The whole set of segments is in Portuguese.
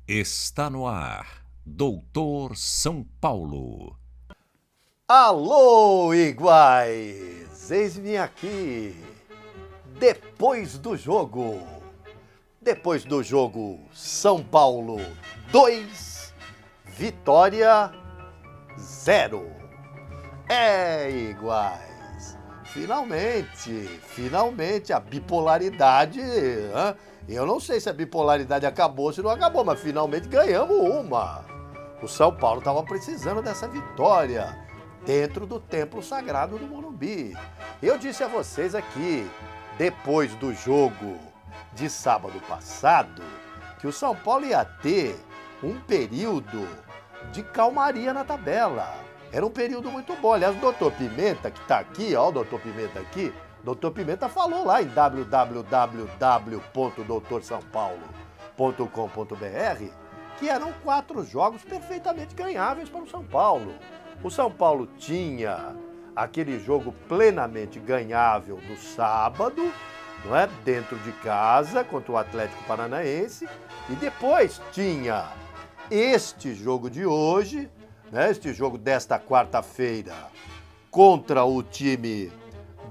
Está no ar, Doutor São Paulo. Alô, iguais! Eis-me aqui, depois do jogo, São Paulo 2, Vitória 0. Iguais! Finalmente a bipolaridade... Eu não sei se a bipolaridade acabou ou se não acabou, mas finalmente ganhamos uma. O São Paulo estava precisando dessa vitória dentro do templo sagrado do Morumbi. Eu disse a vocês aqui, depois do jogo de sábado passado, que o São Paulo ia ter um período de calmaria na tabela. Era um período muito bom. Aliás, o doutor Pimenta, que está aqui, ó, o doutor Pimenta aqui, Dr. Pimenta falou lá em www.doutorsaopaulo.com.br que eram 4 jogos perfeitamente ganháveis para o São Paulo. O São Paulo tinha aquele jogo plenamente ganhável no sábado, não é? Dentro de casa, contra o Atlético Paranaense, e depois tinha este jogo de hoje, né? Este jogo desta quarta-feira contra o time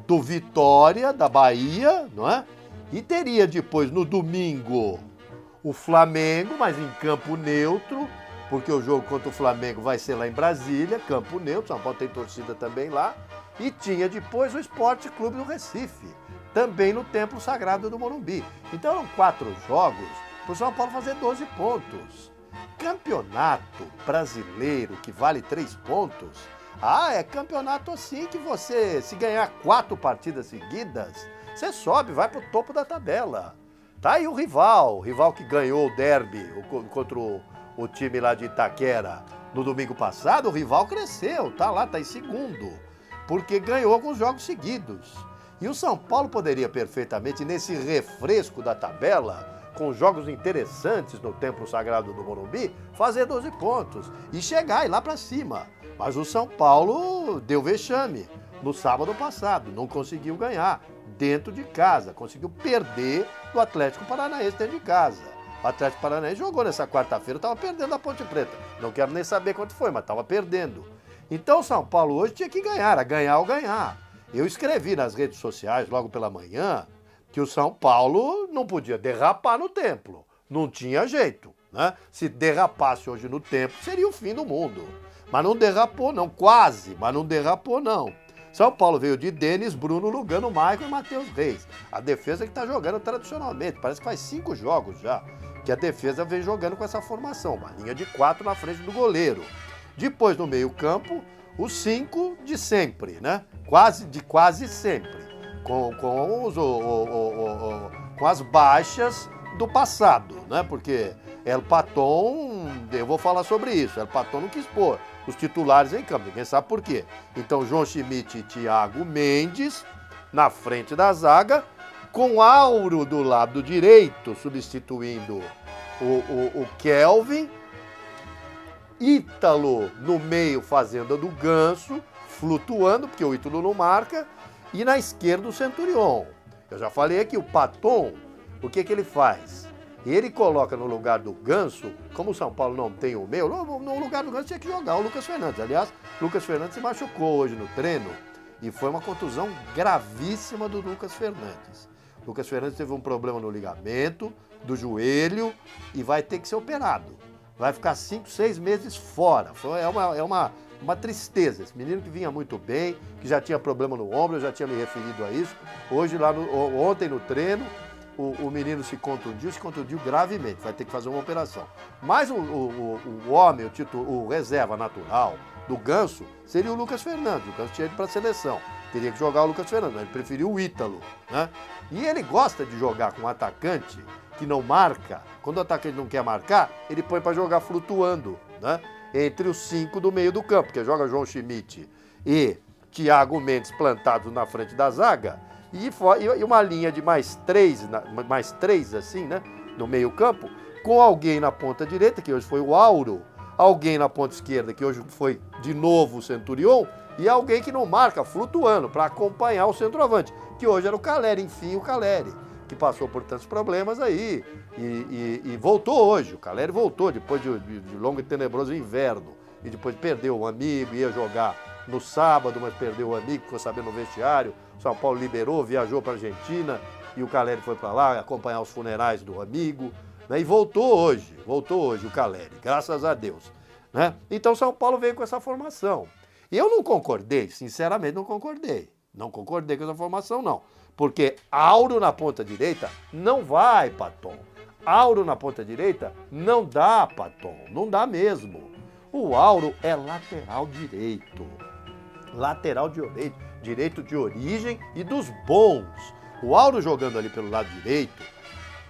do Vitória, da Bahia, não é? E teria depois, no domingo, o Flamengo, mas em campo neutro, porque o jogo contra o Flamengo vai ser lá em Brasília, campo neutro, São Paulo tem torcida também lá. E tinha depois o Sport Clube do Recife, também no Templo Sagrado do Morumbi. Então eram 4 jogos para o São Paulo fazer 12 pontos. Campeonato brasileiro que vale 3 pontos... é campeonato assim que você, se ganhar 4 partidas seguidas, você sobe, vai pro topo da tabela. Tá aí o rival que ganhou o derby contra o time lá de Itaquera no domingo passado, o rival cresceu, tá lá, tá em segundo, porque ganhou alguns jogos seguidos. E o São Paulo poderia perfeitamente, nesse refresco da tabela, com jogos interessantes no Templo Sagrado do Morumbi, fazer 12 pontos e chegar lá pra cima. Mas o São Paulo deu vexame no sábado passado, não conseguiu ganhar dentro de casa, conseguiu perder do Atlético Paranaense dentro de casa. O Atlético Paranaense jogou nessa quarta-feira, estava perdendo a Ponte Preta. Não quero nem saber quanto foi, mas estava perdendo. Então o São Paulo hoje tinha que ganhar, era ganhar ou ganhar. Eu escrevi nas redes sociais logo pela manhã que o São Paulo não podia derrapar no templo, não tinha jeito, né? Se derrapasse hoje no templo, seria o fim do mundo. Mas não derrapou não, quase, mas não derrapou não. São Paulo veio de Denis, Bruno, Lugano, Maicon e Matheus Reis. A defesa que está jogando tradicionalmente, parece que faz 5 jogos já, que a defesa vem jogando com essa formação, uma linha de 4 na frente do goleiro. Depois no meio campo, os 5 de sempre, né? Quase sempre, com as baixas do passado, né? Porque El Paton, eu vou falar sobre isso, El Paton não quis pôr os titulares em campo, ninguém sabe por quê. Então João Schmidt e Thiago Mendes na frente da zaga, com Auro do lado direito, substituindo o Kelvin, Ítalo no meio fazendo a do Ganso, flutuando, porque o Ítalo não marca, e na esquerda o Centurion. Eu já falei aqui, o Paton, o que ele faz? Ele coloca no lugar do Ganso, como o São Paulo não tem o meio, no lugar do Ganso tinha que jogar o Lucas Fernandes. Aliás, o Lucas Fernandes se machucou hoje no treino e foi uma contusão gravíssima do Lucas Fernandes. O Lucas Fernandes teve um problema no ligamento do joelho e vai ter que ser operado. Vai ficar 5, 6 meses fora. É uma tristeza. Esse menino que vinha muito bem, que já tinha problema no ombro, eu já tinha me referido a isso. Hoje, ontem no treino, o menino se contundiu gravemente, vai ter que fazer uma operação. Mas o homem, o reserva natural do Ganso, seria o Lucas Fernandes. O Ganso tinha ido para a seleção, teria que jogar o Lucas Fernandes, mas ele preferiu o Ítalo, né? E ele gosta de jogar com um atacante que não marca. Quando o atacante não quer marcar, ele põe para jogar flutuando, né? Entre os 5 do meio do campo, que joga João Schmidt e Thiago Mendes plantados na frente da zaga, e uma linha de mais três assim, né, no meio campo, com alguém na ponta direita, que hoje foi o Auro, alguém na ponta esquerda, que hoje foi de novo o Centurion, e alguém que não marca, flutuando, para acompanhar o centroavante, que hoje era o Caleri, enfim, o Caleri, que passou por tantos problemas aí e voltou hoje. O Caleri voltou depois de longo e tenebroso inverno, e depois perdeu um amigo, ia jogar no sábado, mas perdeu o amigo, ficou sabendo no vestiário. O São Paulo liberou, viajou para a Argentina, e o Caleri foi para lá acompanhar os funerais do amigo, né? E voltou hoje o Caleri, graças a Deus, né? Então São Paulo veio com essa formação. E eu não concordei, sinceramente não concordei. Não concordei com essa formação, não. Porque Auro na ponta direita não vai, Paton. Auro na ponta direita não dá, Paton. Não dá mesmo. O Auro é lateral direito. Lateral direito de origem e dos bons. O Auro jogando ali pelo lado direito,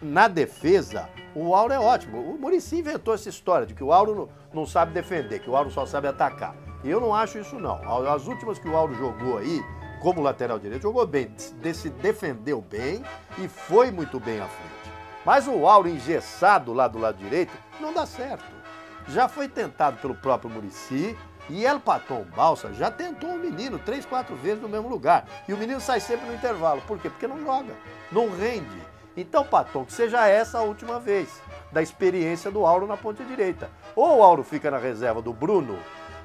na defesa, o Auro é ótimo. O Muricy inventou essa história de que o Auro não sabe defender, que o Auro só sabe atacar. E eu não acho isso, não. As últimas que o Auro jogou aí, como lateral direito, jogou bem, se defendeu bem e foi muito bem à frente. Mas o Auro engessado lá do lado direito não dá certo. Já foi tentado pelo próprio Muricy e El Paton Balsa já tentou o menino 3, 4 vezes no mesmo lugar. E o menino sai sempre no intervalo. Por quê? Porque não joga, não rende. Então, Paton, que seja essa a última vez da experiência do Auro na ponta direita. Ou o Auro fica na reserva do Bruno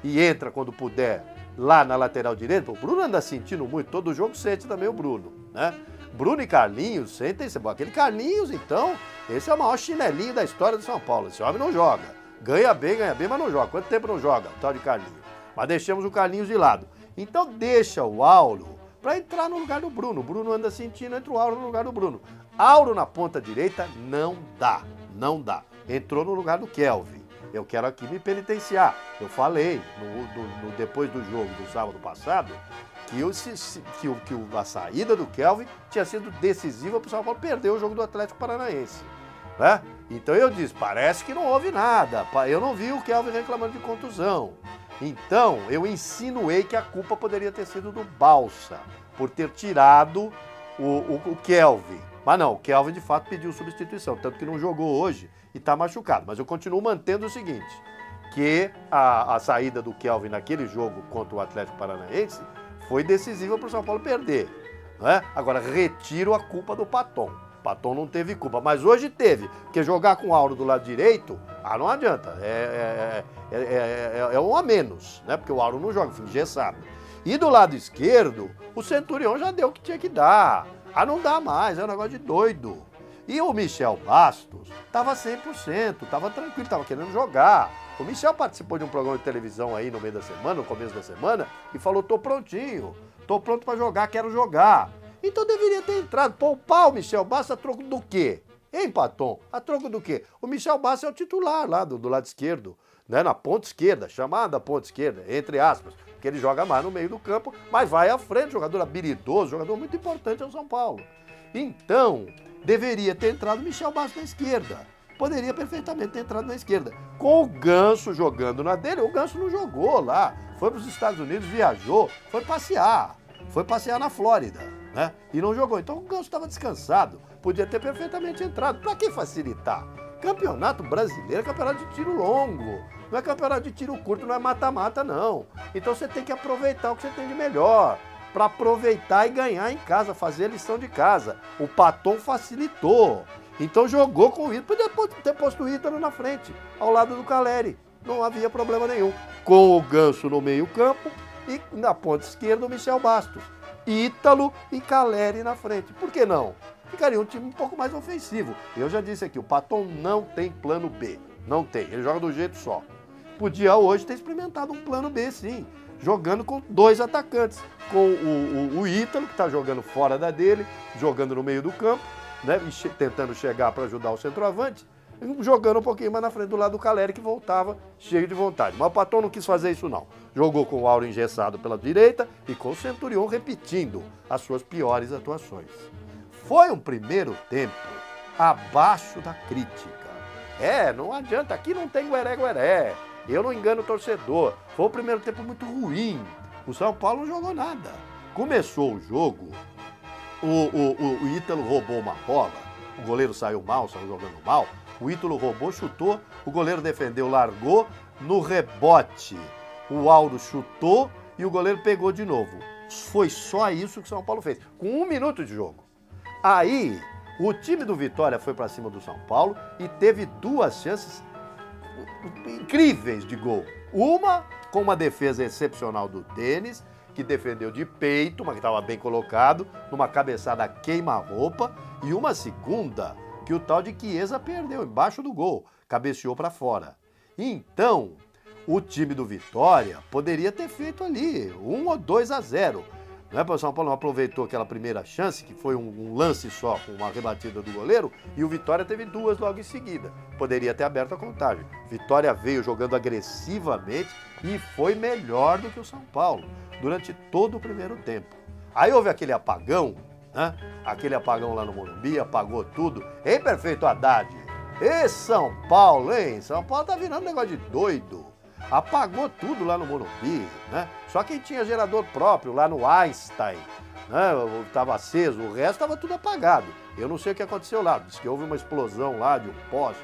e entra quando puder lá na lateral direita. O Bruno anda sentindo muito, todo jogo sente também o Bruno, né? Bruno e Carlinhos sentem-se. Aquele Carlinhos, então, esse é o maior chinelinho da história do São Paulo. Esse homem não joga. Ganha bem, mas não joga. Quanto tempo não joga o tal de Carlinhos? Mas deixamos o Carlinhos de lado. Então deixa o Auro para entrar no lugar do Bruno. O Bruno anda sentindo, entra o Auro no lugar do Bruno. Auro na ponta direita não dá, não dá. Entrou no lugar do Kelvin. Eu quero aqui me penitenciar. Eu falei depois do jogo do sábado passado que a saída do Kelvin tinha sido decisiva para o São Paulo perder o jogo do Atlético Paranaense, né? Então eu disse, parece que não houve nada. Eu não vi o Kelvin reclamando de contusão. Então eu insinuei que a culpa poderia ter sido do Balsa por ter tirado o Kelvin. Mas não, o Kelvin de fato pediu substituição, tanto que não jogou hoje e está machucado. Mas eu continuo mantendo o seguinte, que a saída do Kelvin naquele jogo contra o Atlético Paranaense foi decisiva para o São Paulo perder, né? Agora, retiro a culpa do Paton. O Paton não teve culpa, mas hoje teve, porque jogar com o Auro do lado direito, não adianta, é um a menos, né? Porque o Auro não joga, fica engessado. E do lado esquerdo, o Centurion já deu o que tinha que dar. Não dá mais, é um negócio de doido. E o Michel Bastos estava 100%, estava tranquilo, estava querendo jogar. O Michel participou de um programa de televisão aí no meio da semana, no começo da semana, e falou, tô prontinho, tô pronto para jogar, quero jogar. Então deveria ter entrado, poupar o Michel Bastos a troco do quê? Hein, Paton? A troco do quê? O Michel Bastos é o titular lá do lado esquerdo, né? Na ponta esquerda, chamada ponta esquerda, entre aspas, porque ele joga mais no meio do campo, mas vai à frente, jogador habilidoso, jogador muito importante ao São Paulo. Então, deveria ter entrado o Michel Bastos na esquerda. Poderia perfeitamente ter entrado na esquerda. Com o Ganso jogando na dele, o Ganso não jogou lá. Foi para os Estados Unidos, viajou, foi passear na Flórida, né? E não jogou. Então o Ganso estava descansado, podia ter perfeitamente entrado. Para que facilitar? Campeonato brasileiro é campeonato de tiro longo, não é campeonato de tiro curto, não é mata-mata, não. Então você tem que aproveitar o que você tem de melhor, para aproveitar e ganhar em casa, fazer a lição de casa. O Paton facilitou. Então jogou com o Ítalo, podia ter posto o Ítalo na frente, ao lado do Caleri. Não havia problema nenhum. Com o Ganso no meio campo e na ponta esquerda o Michel Bastos. Ítalo e Caleri na frente. Por que não? Ficaria um time um pouco mais ofensivo. Eu já disse aqui, o Paton não tem plano B. Não tem, ele joga do jeito só. Podia hoje ter experimentado um plano B, sim. Jogando com 2 atacantes. Com o Ítalo, que está jogando fora da dele, jogando no meio do campo, né, tentando chegar para ajudar o centroavante, jogando um pouquinho mais na frente do lado do Caleri, que voltava cheio de vontade. Mas o Paton não quis fazer isso, não. Jogou com o Auro engessado pela direita e com o Centurion repetindo as suas piores atuações. Foi um primeiro tempo abaixo da crítica. Não adianta, aqui não tem gueré-gueré. Eu não engano o torcedor. Foi um primeiro tempo muito ruim. O São Paulo não jogou nada. Começou o jogo, o Ítalo roubou uma bola, o goleiro saiu jogando mal, o Ítalo roubou, chutou, o goleiro defendeu, largou, no rebote, o Auro chutou e o goleiro pegou de novo. Foi só isso que o São Paulo fez, com 1 minuto de jogo. Aí, o time do Vitória foi para cima do São Paulo e teve 2 chances incríveis de gol. Uma com uma defesa excepcional do Denis, que defendeu de peito, mas que estava bem colocado, numa cabeçada queima-roupa, e uma segunda que o tal de Chiesa perdeu embaixo do gol, cabeceou para fora. Então, o time do Vitória poderia ter feito ali 1 ou 2-0. Não é, para o São Paulo não aproveitou aquela primeira chance, que foi um lance só, com uma rebatida do goleiro, e o Vitória teve 2 logo em seguida. Poderia ter aberto a contagem. Vitória veio jogando agressivamente e foi melhor do que o São Paulo durante todo o primeiro tempo. Aí houve aquele apagão, né? Aquele apagão lá no Morumbi, apagou tudo. Hein, Perfeito Haddad? Ê, São Paulo, hein? São Paulo tá virando um negócio de doido. Apagou tudo lá no Morumbi, né? Só quem tinha gerador próprio lá no Einstein, né? Tava aceso, o resto tava tudo apagado. Eu não sei o que aconteceu lá. Diz que houve uma explosão lá de um poste,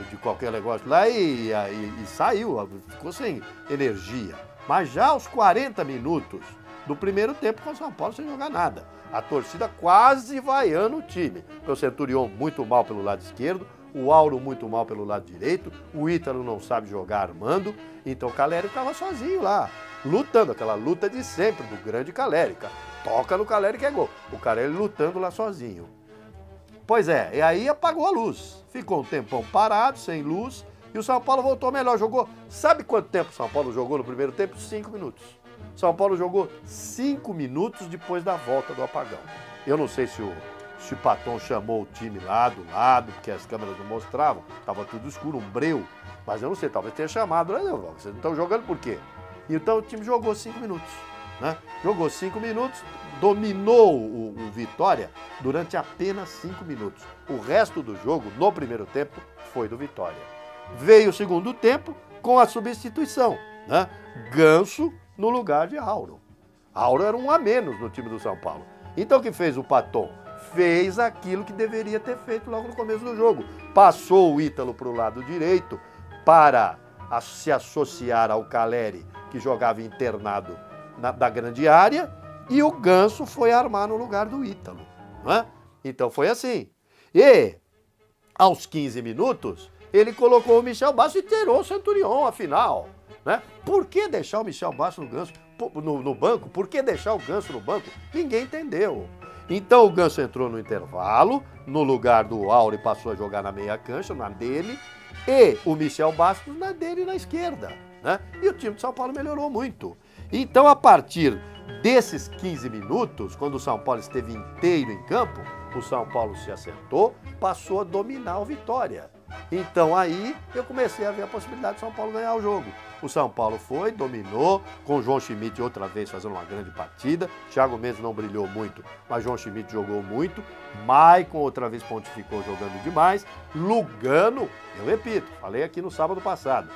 de qualquer negócio lá e saiu, ficou sem energia. Mas já aos 40 minutos do primeiro tempo com o São Paulo sem jogar nada. A torcida quase vaiando o time. O Centurion muito mal pelo lado esquerdo, o Auro muito mal pelo lado direito, o Ítalo não sabe jogar armando, então o Caleri ficava sozinho lá, lutando, aquela luta de sempre do grande Caleri. Toca no Caleri que é gol. O Caleri lutando lá sozinho. Pois é, e aí apagou a luz. Ficou um tempão parado, sem luz, e o São Paulo voltou melhor. Jogou, sabe quanto tempo o São Paulo jogou no primeiro tempo? 5 minutos. São Paulo jogou 5 minutos depois da volta do apagão. Eu não sei se o Paton chamou o time lá do lado, porque as câmeras não mostravam, estava tudo escuro, um breu. Mas eu não sei, talvez tenha chamado, não, vocês não estão jogando por quê? Então o time jogou 5 minutos, né? Jogou 5 minutos, dominou o Vitória durante apenas 5 minutos. O resto do jogo, no primeiro tempo, foi do Vitória. Veio o segundo tempo com a substituição, né? Ganso no lugar de Auro. Auro era um a menos no time do São Paulo. Então o que fez o Paton? Fez aquilo que deveria ter feito logo no começo do jogo. Passou o Ítalo para o lado direito para se associar ao Caleri, que jogava internado da grande área, e o Ganso foi armar no lugar do Ítalo. Né? Então foi assim. E, aos 15 minutos, ele colocou o Michel Bastos e tirou o Centurion, afinal. Né? Por que deixar o Michel Bastos no banco? Por que deixar o Ganso no banco? Ninguém entendeu. Então o Ganso entrou no intervalo, no lugar do Auro, e passou a jogar na meia cancha, na dele, e o Michel Bastos na dele na esquerda. Né? E o time de São Paulo melhorou muito. Então, a partir desses 15 minutos, quando o São Paulo esteve inteiro em campo, o São Paulo se acertou, passou a dominar o Vitória. Então aí eu comecei a ver a possibilidade de São Paulo ganhar o jogo. O São Paulo foi, dominou, com o João Schmidt outra vez fazendo uma grande partida. Thiago Mendes não brilhou muito, mas João Schmidt jogou muito. Maicon outra vez pontificou jogando demais. Lugano, eu repito, falei aqui no sábado passado,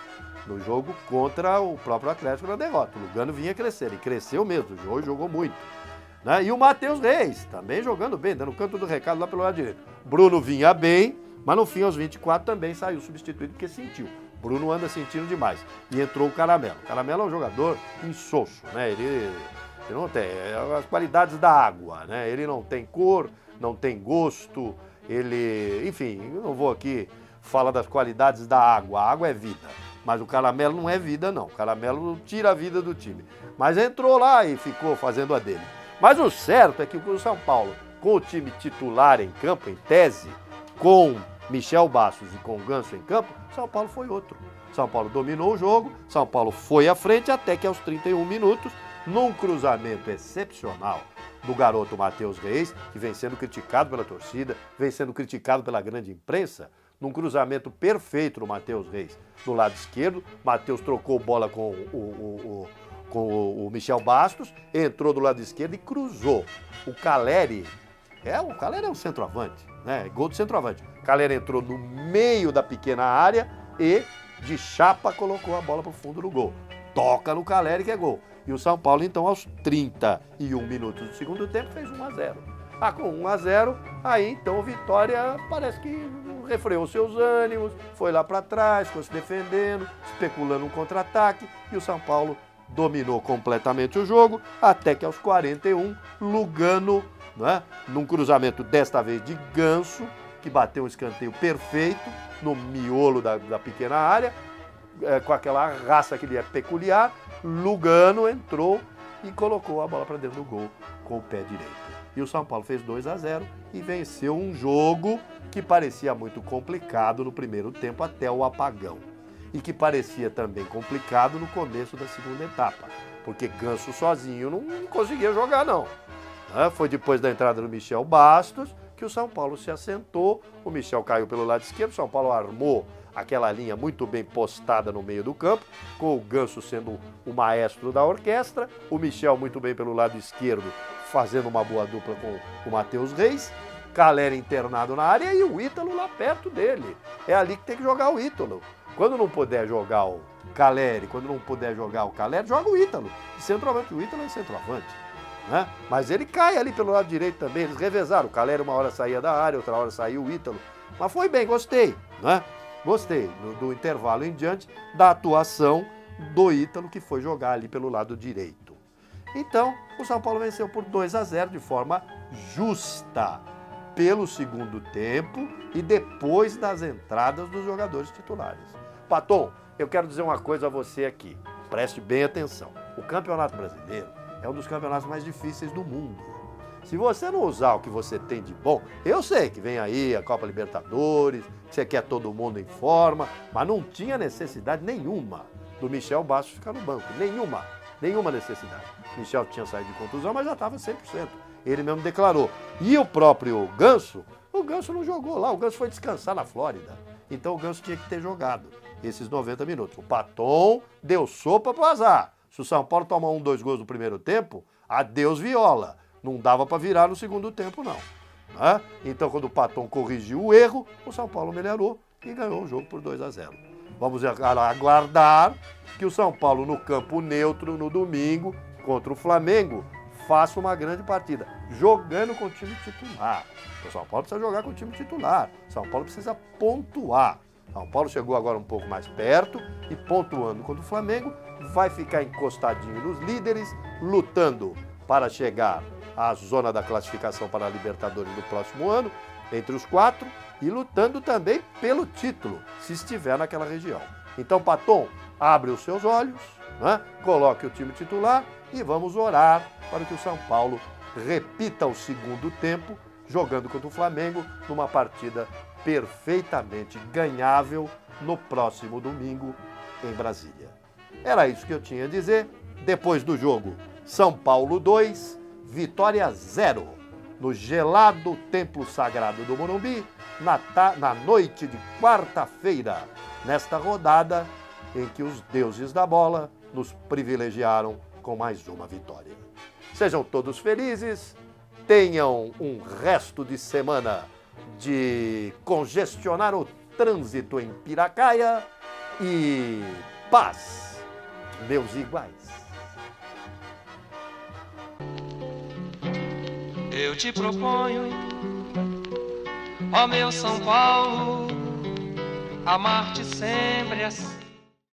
no jogo contra o próprio Atlético na derrota. O Lugano vinha crescer, e cresceu mesmo, hoje jogou muito. Né? E o Matheus Reis, também jogando bem, dando canto do recado lá pelo lado direito. Bruno vinha bem, mas no fim, aos 24, também saiu substituído porque sentiu. Bruno anda sentindo demais. E entrou o Caramelo. O Caramelo é um jogador insosso, né? Ele não tem as qualidades da água, né? Ele não tem cor, não tem gosto, ele... Enfim, eu não vou aqui falar das qualidades da água. A água é vida. Mas o Caramelo não é vida, não. O Caramelo tira a vida do time. Mas entrou lá e ficou fazendo a dele. Mas o certo é que o São Paulo, com o time titular em campo, em tese, com Michel Bastos e com o Ganso em campo, São Paulo foi outro. São Paulo dominou o jogo, São Paulo foi à frente até que aos 31 minutos, num cruzamento excepcional do garoto Matheus Reis, que vem sendo criticado pela torcida, vem sendo criticado pela grande imprensa, num cruzamento perfeito do Matheus Reis do lado esquerdo. Matheus trocou bola com o Michel Bastos, entrou do lado esquerdo e cruzou. O Caleri é um centroavante, né? Gol do centroavante. O Caleri entrou no meio da pequena área e, de chapa, colocou a bola para o fundo do gol. Toca no Caleri que é gol. E o São Paulo, então, aos 31 minutos do segundo tempo, fez 1-0. Com 1-0, aí então o Vitória parece que refreou seus ânimos, foi lá para trás, ficou se defendendo, especulando um contra-ataque, e o São Paulo dominou completamente o jogo, até que aos 41, Lugano, né, num cruzamento desta vez de Ganso, que bateu um escanteio perfeito no miolo da pequena área, com aquela raça que lhe é peculiar, Lugano entrou e colocou a bola para dentro do gol com o pé direito. E o São Paulo fez 2-0 e venceu um jogo que parecia muito complicado no primeiro tempo até o apagão. E que parecia também complicado no começo da segunda etapa, porque Ganso sozinho não conseguia jogar não. Foi depois da entrada do Michel Bastos que o São Paulo se assentou, o Michel caiu pelo lado esquerdo, o São Paulo armou aquela linha muito bem postada no meio do campo, com o Ganso sendo o maestro da orquestra, o Michel muito bem pelo lado esquerdo, fazendo uma boa dupla com o Matheus Reis, Caleri internado na área e o Ítalo lá perto dele. É ali que tem que jogar o Ítalo. Quando não puder jogar o Caleri, quando não puder jogar o Caleri, joga o Ítalo. Centroavante, o Ítalo é centroavante. Né? Mas ele cai ali pelo lado direito também, eles revezaram. O Caleri uma hora saía da área, outra hora saiu o Ítalo. Mas foi bem, gostei. Né? Gostei do intervalo em diante da atuação do Ítalo, que foi jogar ali pelo lado direito. Então, o São Paulo venceu por 2-0 de forma justa, pelo segundo tempo e depois das entradas dos jogadores titulares. Paton, eu quero dizer uma coisa a você aqui, preste bem atenção. O Campeonato Brasileiro é um dos campeonatos mais difíceis do mundo. Se você não usar o que você tem de bom, eu sei que vem aí a Copa Libertadores, que você quer todo mundo em forma, mas não tinha necessidade nenhuma do Michel Bastos ficar no banco, nenhuma necessidade. Michel tinha saído de contusão, mas já estava 100%. Ele mesmo declarou. E o próprio Ganso, o Ganso não jogou lá, o Ganso foi descansar na Flórida. Então o Ganso tinha que ter jogado esses 90 minutos. O Paton deu sopa pro azar. Se o São Paulo tomar 2 gols no primeiro tempo, adeus Viola. Não dava para virar no segundo tempo, não. Né? Então, quando o Paton corrigiu o erro, o São Paulo melhorou e ganhou o jogo por 2-0. Vamos aguardar que o São Paulo, no campo neutro, no domingo, contra o Flamengo, faça uma grande partida, jogando com o time titular. O São Paulo precisa jogar com o time titular. O São Paulo precisa pontuar. O São Paulo chegou agora um pouco mais perto e pontuando contra o Flamengo, vai ficar encostadinho nos líderes, lutando para chegar à zona da classificação para a Libertadores do próximo ano, entre os 4, e lutando também pelo título, se estiver naquela região. Então, Paton, abre os seus olhos, né? Coloque o time titular e vamos orar para que o São Paulo repita o segundo tempo, jogando contra o Flamengo, numa partida perfeitamente ganhável no próximo domingo em Brasília. Era isso que eu tinha a dizer. Depois do jogo, São Paulo 2, Vitória 0, no gelado Templo Sagrado do Morumbi, na noite de quarta-feira, nesta rodada em que os deuses da bola nos privilegiaram com mais uma vitória. Sejam todos felizes, tenham um resto de semana de congestionar o trânsito em Piracaia e paz, meus iguais. Eu te proponho, ó meu São Paulo, amar-te sempre assim.